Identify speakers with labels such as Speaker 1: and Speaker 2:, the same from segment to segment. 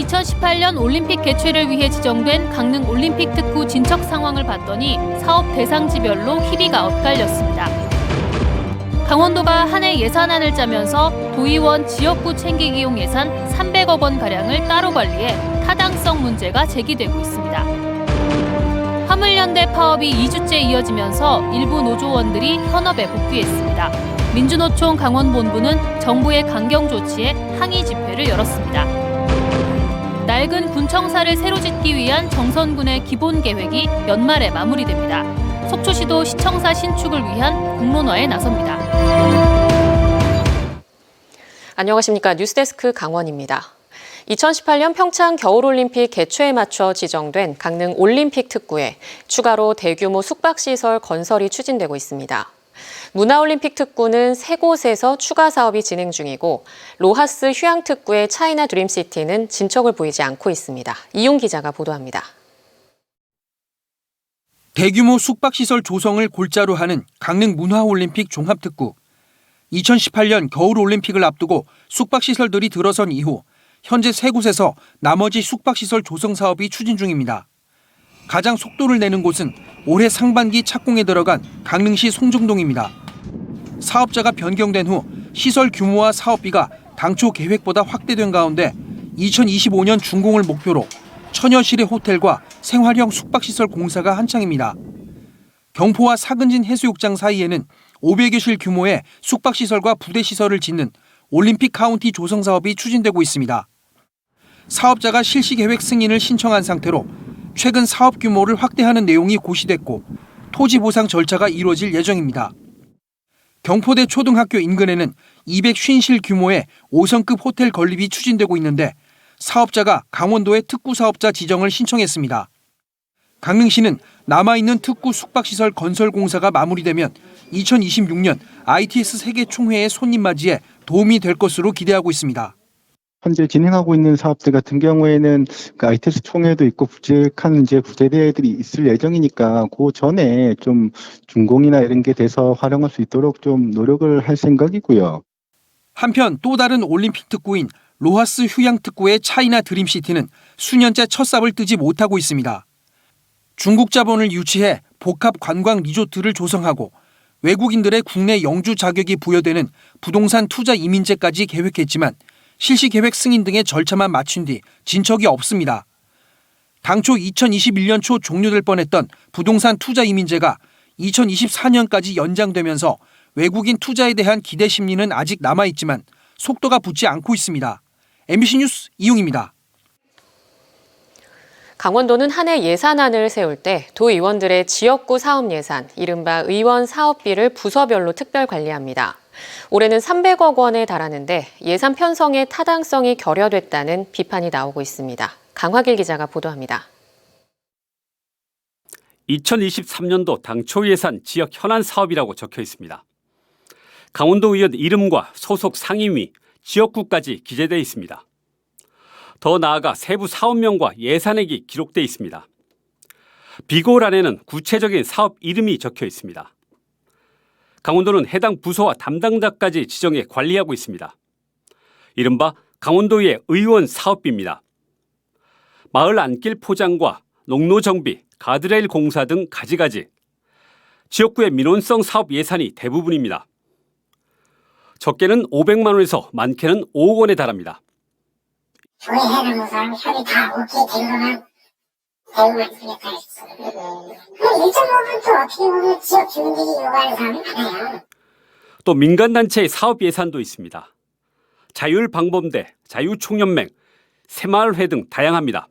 Speaker 1: 2018년 올림픽 개최를 위해 지정된 강릉 올림픽 특구 진척 상황을 봤더니 사업 대상지별로 희비가 엇갈렸습니다. 강원도가 한 해 예산안을 짜면서 도의원 지역구 챙기기용 예산 300억 원가량을 따로 관리해 타당성 문제가 제기되고 있습니다. 화물연대 파업이 2주째 이어지면서 일부 노조원들이 현업에 복귀했습니다. 민주노총 강원본부는 정부의 강경 조치에 항의 집회를 열었습니다. 낡은 군청사를 새로 짓기 위한 정선군의 기본 계획이 연말에 마무리됩니다. 속초시도 시청사 신축을 위한 공론화에 나섭니다.
Speaker 2: 안녕하십니까. 뉴스데스크 강원입니다. 2018년 평창 겨울올림픽 개최에 맞춰 지정된 강릉 올림픽 특구에 추가로 대규모 숙박시설 건설이 추진되고 있습니다. 문화올림픽 특구는 3곳에서 추가 사업이 진행 중이고 로하스 휴양특구의 차이나 드림시티는 진척을 보이지 않고 있습니다. 이용 기자가 보도합니다.
Speaker 3: 대규모 숙박시설 조성을 골자로 하는 강릉 문화올림픽 종합특구. 2018년 겨울올림픽을 앞두고 숙박시설들이 들어선 이후 현재 3곳에서 나머지 숙박시설 조성 사업이 추진 중입니다. 가장 속도를 내는 곳은 올해 상반기 착공에 들어간 강릉시 송정동입니다. 사업자가 변경된 후 시설 규모와 사업비가 당초 계획보다 확대된 가운데 2025년 준공을 목표로 천여실의 호텔과 생활형 숙박시설 공사가 한창입니다. 경포와 사근진 해수욕장 사이에는 500여 실 규모의 숙박시설과 부대시설을 짓는 올림픽 카운티 조성 사업이 추진되고 있습니다. 사업자가 실시계획 승인을 신청한 상태로 최근 사업 규모를 확대하는 내용이 고시됐고 토지 보상 절차가 이루어질 예정입니다. 경포대 초등학교 인근에는 250실 규모의 5성급 호텔 건립이 추진되고 있는데 사업자가 강원도의 특구 사업자 지정을 신청했습니다. 강릉시는 남아있는 특구 숙박시설 건설 공사가 마무리되면 2026년 ITS 세계 총회의 손님 맞이에 도움이 될 것으로 기대하고 있습니다.
Speaker 4: 현재 진행하고 있는 사업들 같은 경우에는 ITS 총회도 있고 부직한 구제대회들이 있을 예정이니까 그 전에 좀 준공이나 이런 게 돼서 활용할 수 있도록 좀 노력을 할 생각이고요.
Speaker 3: 한편 또 다른 올림픽 특구인 로하스 휴양 특구의 차이나 드림시티는 수년째 첫 삽을 뜨지 못하고 있습니다. 중국 자본을 유치해 복합 관광 리조트를 조성하고 외국인들의 국내 영주 자격이 부여되는 부동산 투자 이민제까지 계획했지만 실시계획 승인 등의 절차만 마친 뒤 진척이 없습니다. 당초 2021년 초 종료될 뻔했던 부동산 투자 이민제가 2024년까지 연장되면서 외국인 투자에 대한 기대 심리는 아직 남아있지만 속도가 붙지 않고 있습니다. MBC 뉴스 이용입니다.
Speaker 2: 강원도는 한 해 예산안을 세울 때 도의원들의 지역구 사업 예산, 이른바 의원 사업비를 부서별로 특별 관리합니다. 올해는 300억 원에 달하는데 예산 편성의 타당성이 결여됐다는 비판이 나오고 있습니다. 강화길 기자가 보도합니다.
Speaker 5: 2023년도 당초 예산 지역 현안 사업이라고 적혀 있습니다. 강원도 의원 이름과 소속 상임위, 지역구까지 기재되어 있습니다. 더 나아가 세부 사업명과 예산액이 기록되어 있습니다. 비고란에는 구체적인 사업 이름이 적혀 있습니다. 강원도는 해당 부서와 담당자까지 지정해 관리하고 있습니다. 이른바 강원도의 의원 사업비입니다. 마을 안길 포장과 농로 정비, 가드레일 공사 등 가지가지. 지역구의 민원성 사업 예산이 대부분입니다. 적게는 500만 원에서 많게는 5억 원에 달합니다.
Speaker 6: 교회 해당부서랑 협의 다 오케이 된 거만 대우만 주겠다 했어요. 1.5%도 어떻게 보면 지역 주민들이 요구하는 사람이 많아요.
Speaker 5: 또 민간단체의 사업 예산도 있습니다. 자율방범대, 자유총연맹, 새마을회 등 다양합니다.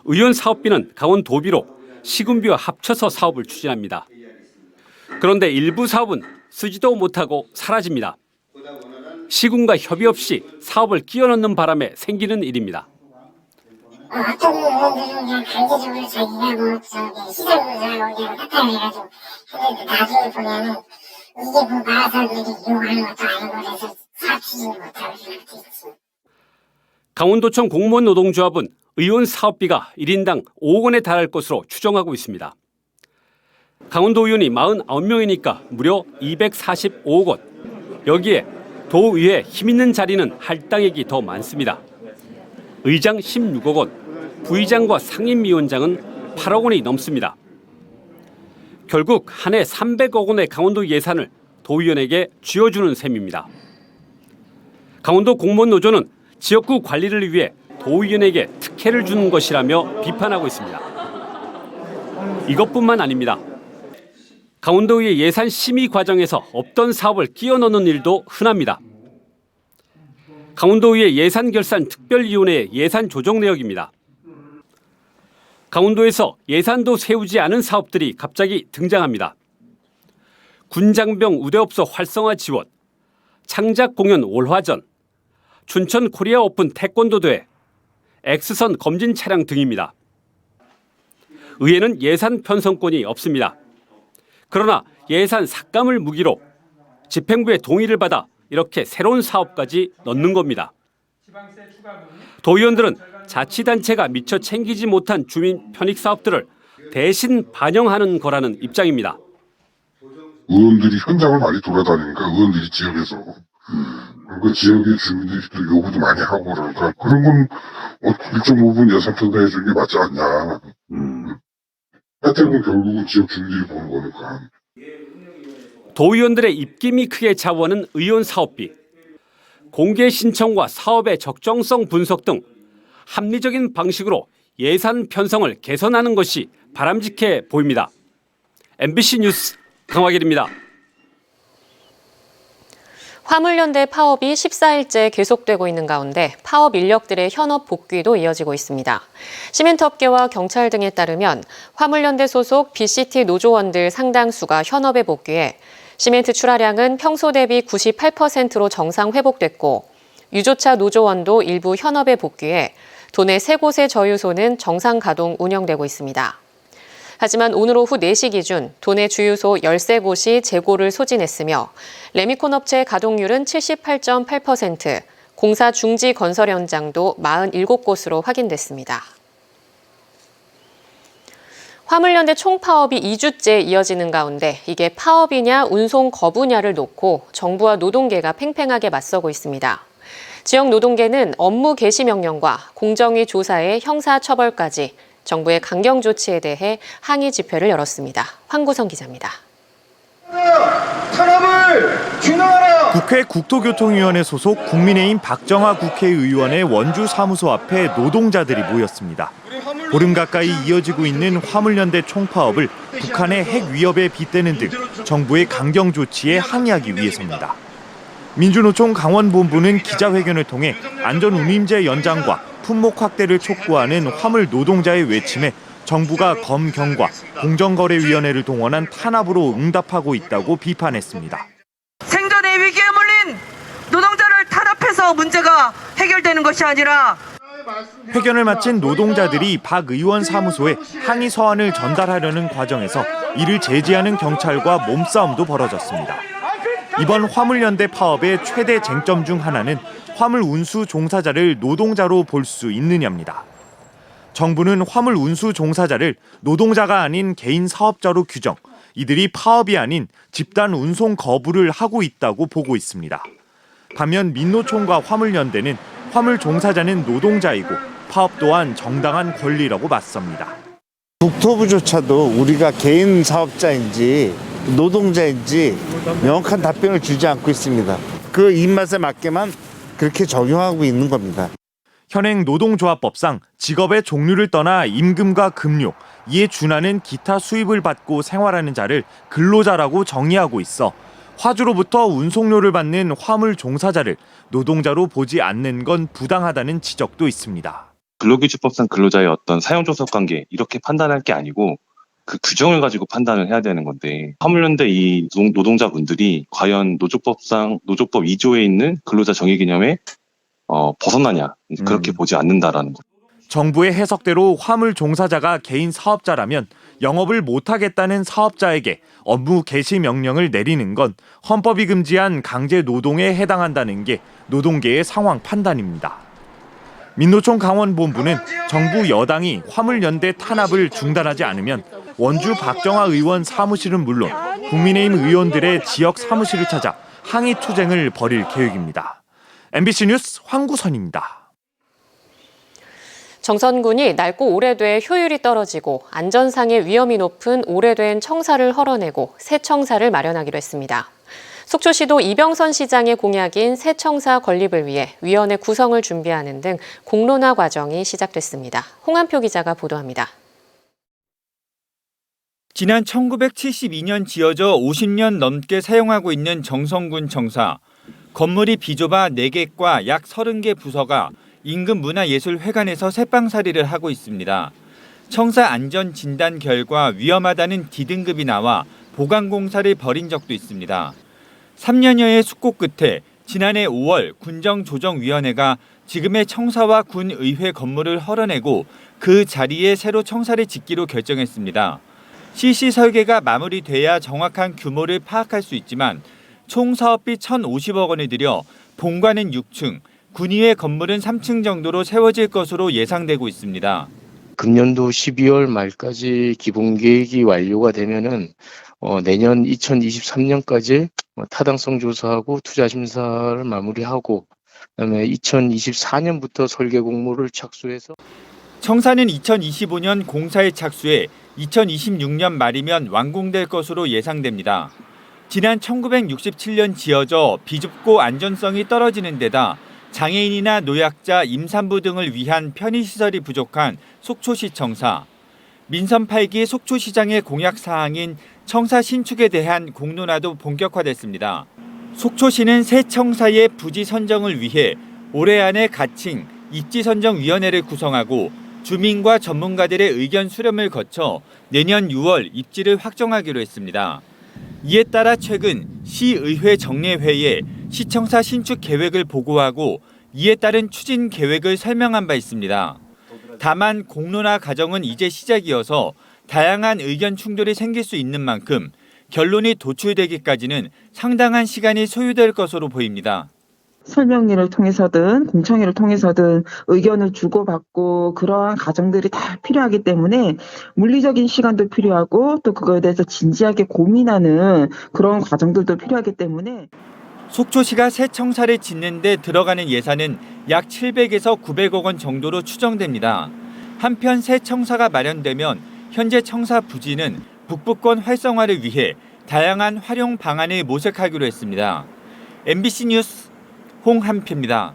Speaker 5: 의원 사업비는 강원도비로 시군비와 합쳐서 사업을 추진합니다. 그런데 일부 사업은 쓰지도 못하고 사라집니다. 시군과 협의 없이 사업을 끼워넣는 바람에 생기는 일입니다.
Speaker 6: 어떤 의원들은 그냥 강제적으로 자기가 시설부사하고 그냥 나타내가지고 했는데 나중에 보면은 이게 마을 사람들이 이용하는 것도 아니고 그래서 사업 추진을 못하고 이렇게 있죠.
Speaker 5: 강원도청 공무원 노동조합은 의원 사업비가 1인당 5억 원에 달할 것으로 추정하고 있습니다. 강원도 의원이 49명이니까 무려 245억 원. 여기에 도의회 힘있는 자리는 할당액이 더 많습니다. 의장 16억 원, 부의장과 상임위원장은 8억 원이 넘습니다. 결국 한 해 300억 원의 강원도 예산을 도의원에게 쥐어주는 셈입니다. 강원도 공무원 노조는 지역구 관리를 위해 도의원에게 특혜를 주는 것이라며 비판하고 있습니다. 이것뿐만 아닙니다. 강원도의 예산 심의 과정에서 없던 사업을 끼워 넣는 일도 흔합니다. 강원도의 예산결산특별위원회의 예산 조정 내역입니다. 강원도에서 예산도 세우지 않은 사업들이 갑자기 등장합니다. 군장병 우대업소 활성화 지원, 창작 공연 월화전, 춘천 코리아 오픈 태권도 대회, X선 검진 차량 등입니다. 의회는 예산 편성권이 없습니다. 그러나 예산 삭감을 무기로 집행부의 동의를 받아 이렇게 새로운 사업까지 넣는 겁니다. 도의원들은 자치단체가 미처 챙기지 못한 주민 편익 사업들을 대신 반영하는 거라는 입장입니다.
Speaker 7: 의원들이 현장을 많이 돌아다니니까 의원들이 지역에서 그 지역의 주민들이 또 요구도 많이 하고 그러니까 그런 건 일정 부분 예산 편성해 주는 게 맞지 않냐. 혜택은 결국은 지역 주민들이 보는 거니까.
Speaker 5: 도의원들의 입김이 크게 자원은 의원 사업비, 공개 신청과 사업의 적정성 분석 등 합리적인 방식으로 예산 편성을 개선하는 것이 바람직해 보입니다. MBC 뉴스 강화길입니다.
Speaker 2: 화물연대 파업이 14일째 계속되고 있는 가운데 파업 인력들의 현업 복귀도 이어지고 있습니다. 시멘트업계와 경찰 등에 따르면 화물연대 소속 BCT 노조원들 상당수가 현업에 복귀해 시멘트 출하량은 평소 대비 98%로 정상 회복됐고 유조차 노조원도 일부 현업에 복귀해 도내 3곳의 저유소는 정상 가동 운영되고 있습니다. 하지만 오늘 오후 4시 기준 도내 주유소 13곳이 재고를 소진했으며 레미콘 업체 가동률은 78.8%, 공사 중지 건설 현장도 47곳으로 확인됐습니다. 화물연대 총파업이 2주째 이어지는 가운데 이게 파업이냐 운송 거부냐를 놓고 정부와 노동계가 팽팽하게 맞서고 있습니다. 지역 노동계는 업무 개시 명령과 공정위 조사의 형사처벌까지 정부의 강경 조치에 대해 항의 집회를 열었습니다. 황구성 기자입니다.
Speaker 8: 탄압을 중단하라!
Speaker 9: 국회 국토교통위원회 소속 국민의힘 박정아 국회의원의 원주 사무소 앞에 노동자들이 모였습니다. 보름 가까이 이어지고 있는 화물연대 총파업을 북한의 핵 위협에 빗대는 등 정부의 강경 조치에 항의하기 위해서입니다. 민주노총 강원본부는 기자회견을 통해 안전운임제 연장과 품목 확대를 촉구하는 화물 노동자의 외침에 정부가 검경과 공정거래위원회를 동원한 탄압으로 응답하고 있다고 비판했습니다.
Speaker 10: 생존의 위기에 몰린 노동자를 탄압해서 문제가 해결되는 것이 아니라
Speaker 9: 회견을 마친 노동자들이 박 의원 사무소에 항의 서한을 전달하려는 과정에서 이를 제지하는 경찰과 몸싸움도 벌어졌습니다. 이번 화물연대 파업의 최대 쟁점 중 하나는 화물 운수 종사자를 노동자로 볼 수 있느냐입니다. 정부는 화물 운수 종사자를 노동자가 아닌 개인 사업자로 규정, 이들이 파업이 아닌 집단 운송 거부를 하고 있다고 보고 있습니다. 반면 민노총과 화물연대는 화물 종사자는 노동자이고 파업 또한 정당한 권리라고 맞섭니다.
Speaker 11: 국토부조차도 우리가 개인 사업자인지 노동자인지 명확한 답변을 주지 않고 있습니다. 그 입맛에 맞게만 그렇게 적용하고 있는 겁니다.
Speaker 9: 현행 노동조합법상 직업의 종류를 떠나 임금과 급료, 이에 준하는 기타 수입을 받고 생활하는 자를 근로자라고 정의하고 있어 화주로부터 운송료를 받는 화물 종사자를 노동자로 보지 않는 건 부당하다는 지적도 있습니다.
Speaker 12: 근로기준법상 근로자의 어떤 사용조섭 관계 이렇게 판단할 게 아니고 그 규정을 가지고 판단을 해야 되는 건데 화물연대 이 노동자분들이 과연 노조법 2조에 있는 근로자 정의 개념에 벗어나냐 그렇게 보지 않는다라는 거.
Speaker 9: 정부의 해석대로 화물 종사자가 개인 사업자라면 영업을 못하겠다는 사업자에게 업무 개시 명령을 내리는 건 헌법이 금지한 강제 노동에 해당한다는 게 노동계의 상황 판단입니다. 민노총 강원본부는 정부 여당이 화물연대 탄압을 중단하지 않으면 원주 박정아 의원 사무실은 물론 국민의힘 의원들의 지역 사무실을 찾아 항의 투쟁을 벌일 계획입니다. MBC 뉴스 황구선입니다.
Speaker 2: 정선군이 낡고 오래돼 효율이 떨어지고 안전상의 위험이 높은 오래된 청사를 헐어내고 새 청사를 마련하기로 했습니다. 속초시도 이병선 시장의 공약인 새 청사 건립을 위해 위원회 구성을 준비하는 등 공론화 과정이 시작됐습니다. 홍한표 기자가 보도합니다.
Speaker 13: 지난 1972년 지어져 50년 넘게 사용하고 있는 정선군 청사. 건물이 비좁아 4개과 약 30개 부서가 인근 문화예술회관에서 새빵살이를 하고 있습니다. 청사 안전 진단 결과 위험하다는 D등급이 나와 보강공사를 벌인 적도 있습니다. 3년여의 숙고 끝에 지난해 5월 군정조정위원회가 지금의 청사와 군의회 건물을 헐어내고 그 자리에 새로 청사를 짓기로 결정했습니다. CC 설계가 마무리돼야 정확한 규모를 파악할 수 있지만 총 사업비 1,050억 원을 들여 본관은 6층, 군의회 건물은 3층 정도로 세워질 것으로 예상되고 있습니다.
Speaker 14: 금년도 12월 말까지 기본 계획이 완료가 되면은 내년 2023년까지 타당성 조사하고 투자 심사를 마무리하고 그다음에 2024년부터 설계 공모를 착수해서
Speaker 13: 청사는 2025년 공사에 착수해 2026년 말이면 완공될 것으로 예상됩니다. 지난 1967년 지어져 비좁고 안전성이 떨어지는 데다 장애인이나 노약자, 임산부 등을 위한 편의시설이 부족한 속초시 청사. 민선 8기 속초시장의 공약 사항인 청사 신축에 대한 공론화도 본격화됐습니다. 속초시는 새 청사의 부지 선정을 위해 올해 안에 가칭 입지선정위원회를 구성하고 주민과 전문가들의 의견 수렴을 거쳐 내년 6월 입지를 확정하기로 했습니다. 이에 따라 최근 시의회 정례회에 시청사 신축 계획을 보고하고 이에 따른 추진 계획을 설명한 바 있습니다. 다만 공론화 과정은 이제 시작이어서 다양한 의견 충돌이 생길 수 있는 만큼 결론이 도출되기까지는 상당한 시간이 소요될 것으로 보입니다.
Speaker 15: 설명회를 통해서든 공청회를 통해서든 의견을 주고받고 그러한 과정들이 다 필요하기 때문에 물리적인 시간도 필요하고 또 그거에 대해서 진지하게 고민하는 그런 과정들도 필요하기 때문에
Speaker 13: 속초시가 새 청사를 짓는 데 들어가는 예산은 약 700에서 900억 원 정도로 추정됩니다. 한편 새 청사가 마련되면 현재 청사 부지는 북부권 활성화를 위해 다양한 활용 방안을 모색하기로 했습니다. MBC 뉴스 홍한표입니다.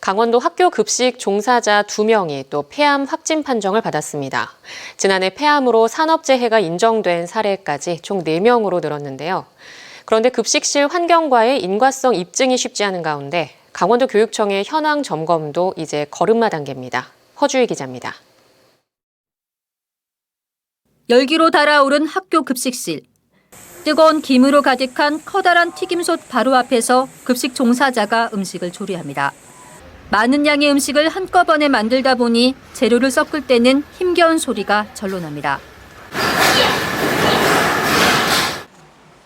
Speaker 2: 강원도 학교 급식 종사자 2명이 또 폐암 확진 판정을 받았습니다. 지난해 폐암으로 산업재해가 인정된 사례까지 총 4명으로 늘었는데요. 그런데 급식실 환경과의 인과성 입증이 쉽지 않은 가운데 강원도 교육청의 현황 점검도 이제 걸음마 단계입니다. 허주희 기자입니다.
Speaker 1: 열기로 달아오른 학교 급식실. 뜨거운 김으로 가득한 커다란 튀김솥 바로 앞에서 급식 종사자가 음식을 조리합니다. 많은 양의 음식을 한꺼번에 만들다 보니 재료를 섞을 때는 힘겨운 소리가 절로 납니다.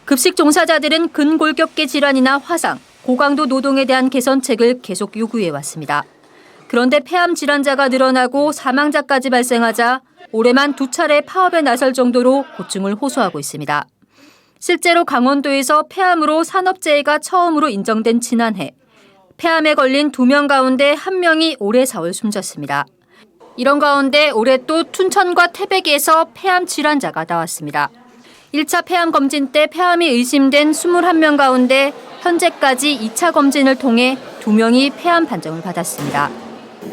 Speaker 1: 급식 종사자들은 근골격계 질환이나 화상, 고강도 노동에 대한 개선책을 계속 요구해 왔습니다. 그런데 폐암 질환자가 늘어나고 사망자까지 발생하자 올해만 2차례 파업에 나설 정도로 고충을 호소하고 있습니다. 실제로 강원도에서 폐암으로 산업재해가 처음으로 인정된 지난해, 폐암에 걸린 2명 가운데 1명이 올해 4월 숨졌습니다. 이런 가운데 올해 또 춘천과 태백에서 폐암 질환자가 나왔습니다. 1차 폐암 검진 때 폐암이 의심된 21명 가운데 현재까지 2차 검진을 통해 2명이 폐암 판정을 받았습니다.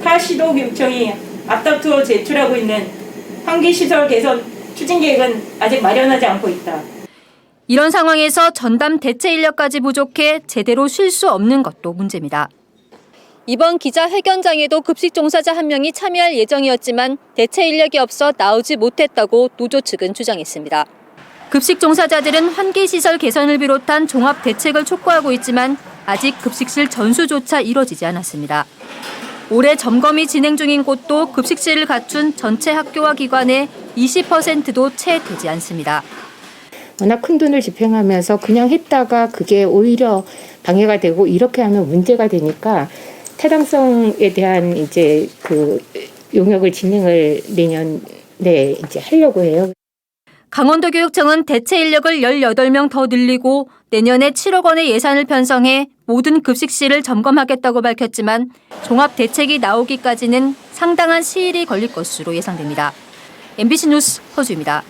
Speaker 16: 하시도 교육청이 앞다투어 제출하고 있는 환기시설 개선 추진 계획은 아직 마련하지 않고 있다.
Speaker 1: 이런 상황에서 전담 대체 인력까지 부족해 제대로 쉴 수 없는 것도 문제입니다. 이번 기자회견장에도 급식 종사자 1명이 참여할 예정이었지만 대체 인력이 없어 나오지 못했다고 노조 측은 주장했습니다. 급식 종사자들은 환기시설 개선을 비롯한 종합 대책을 촉구하고 있지만 아직 급식실 전수조차 이뤄지지 않았습니다. 올해 점검이 진행 중인 곳도 급식실을 갖춘 전체 학교와 기관의 20%도 채 되지 않습니다.
Speaker 17: 워낙 큰 돈을 집행하면서 그냥 했다가 그게 오히려 방해가 되고 이렇게 하면 문제가 되니까 타당성에 대한 이제 그 용역을 진행을 내년에 이제 하려고 해요.
Speaker 18: 강원도교육청은 대체 인력을 18명 더 늘리고 내년에 7억 원의 예산을 편성해 모든 급식실을 점검하겠다고 밝혔지만 종합대책이 나오기까지는 상당한 시일이 걸릴 것으로 예상됩니다. MBC 뉴스 허주입니다.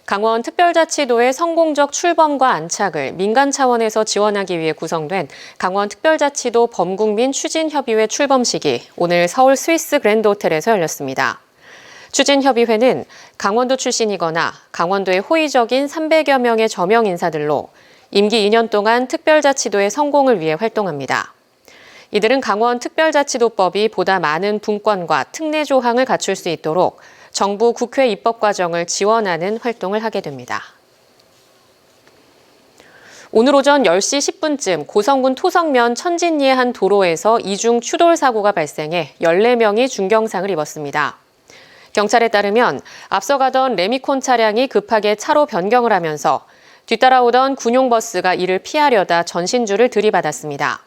Speaker 2: 강원 특별자치도의 성공적 출범과 안착을 민간 차원에서 지원하기 위해 구성된 강원 특별자치도 범국민 추진협의회 출범식이 오늘 서울 스위스 그랜드 호텔에서 열렸습니다. 추진협의회는 강원도 출신이거나 강원도에 호의적인 300여 명의 저명 인사들로 임기 2년 동안 특별자치도의 성공을 위해 활동합니다. 이들은 강원 특별자치도법이 보다 많은 분권과 특례 조항을 갖출 수 있도록 정부 국회 입법 과정을 지원하는 활동을 하게 됩니다. 오늘 오전 10시 10분쯤 고성군 토성면 천진리의 한 도로에서 이중 추돌 사고가 발생해 14명이 중경상을 입었습니다. 경찰에 따르면 앞서 가던 레미콘 차량이 급하게 차로 변경을 하면서 뒤따라오던 군용버스가 이를 피하려다 전신줄을 들이받았습니다.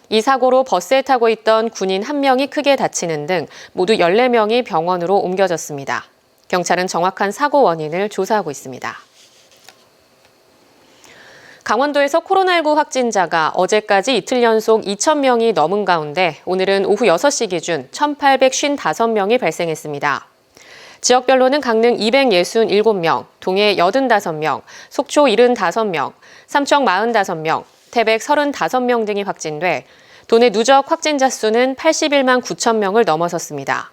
Speaker 2: 이 사고로 버스에 타고 있던 군인 1명이 크게 다치는 등 모두 14명이 병원으로 옮겨졌습니다. 경찰은 정확한 사고 원인을 조사하고 있습니다. 강원도에서 코로나19 확진자가 어제까지 이틀 연속 2,000명이 넘은 가운데 오늘은 오후 6시 기준 1,855명이 발생했습니다. 지역별로는 강릉 267명, 동해 85명, 속초 75명, 삼청 45명, 태백 35명 등이 확진돼 도내 누적 확진자 수는 81만 9천 명을 넘어섰습니다.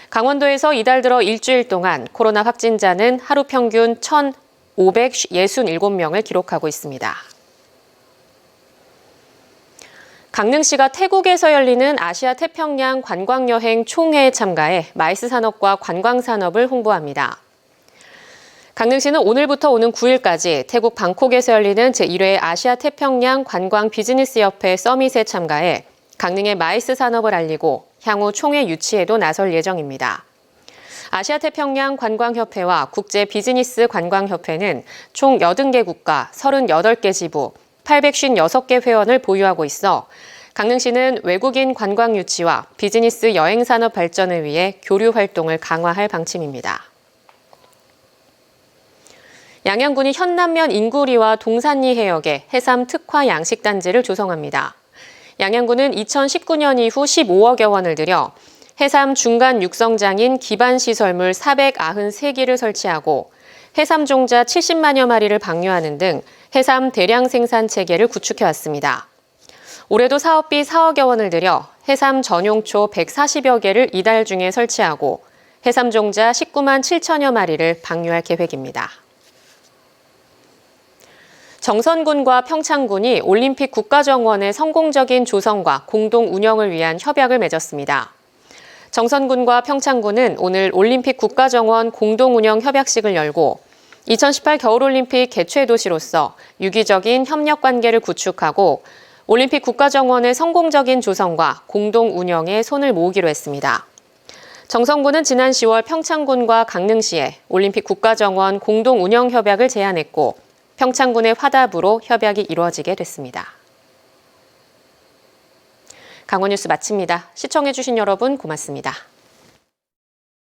Speaker 2: 강원도에서 이달 들어 일주일 동안 코로나 확진자는 하루 평균 1,567명을 기록하고 있습니다. 강릉시가 태국에서 열리는 아시아 태평양 관광여행 총회에 참가해 마이스 산업과 관광산업을 홍보합니다. 강릉시는 오늘부터 오는 9일까지 태국 방콕에서 열리는 제1회 아시아 태평양 관광 비즈니스협회 서밋에 참가해 강릉의 마이스 산업을 알리고 향후 총회 유치에도 나설 예정입니다. 아시아 태평양 관광협회와 국제 비즈니스 관광협회는 총 80개 국가 38개 지부 856개 회원을 보유하고 있어 강릉시는 외국인 관광 유치와 비즈니스 여행 산업 발전을 위해 교류 활동을 강화할 방침입니다. 양양군이 현남면 인구리와 동산리 해역에 해삼 특화 양식단지를 조성합니다. 양양군은 2019년 이후 15억여 원을 들여 해삼 중간 육성장인 기반시설물 493기를 설치하고 해삼 종자 70만여 마리를 방류하는 등 해삼 대량 생산 체계를 구축해왔습니다. 올해도 사업비 4억여 원을 들여 해삼 전용초 140여 개를 이달 중에 설치하고 해삼 종자 19만 7천여 마리를 방류할 계획입니다. 정선군과 평창군이 올림픽 국가정원의 성공적인 조성과 공동 운영을 위한 협약을 맺었습니다. 정선군과 평창군은 오늘 올림픽 국가정원 공동 운영 협약식을 열고 2018 겨울올림픽 개최 도시로서 유기적인 협력 관계를 구축하고 올림픽 국가정원의 성공적인 조성과 공동 운영에 손을 모으기로 했습니다. 정선군은 지난 10월 평창군과 강릉시에 올림픽 국가정원 공동 운영 협약을 제안했고 평창군의 화답으로 협약이 이루어지게 됐습니다. 강원뉴스 마칩니다. 시청해주신 여러분 고맙습니다.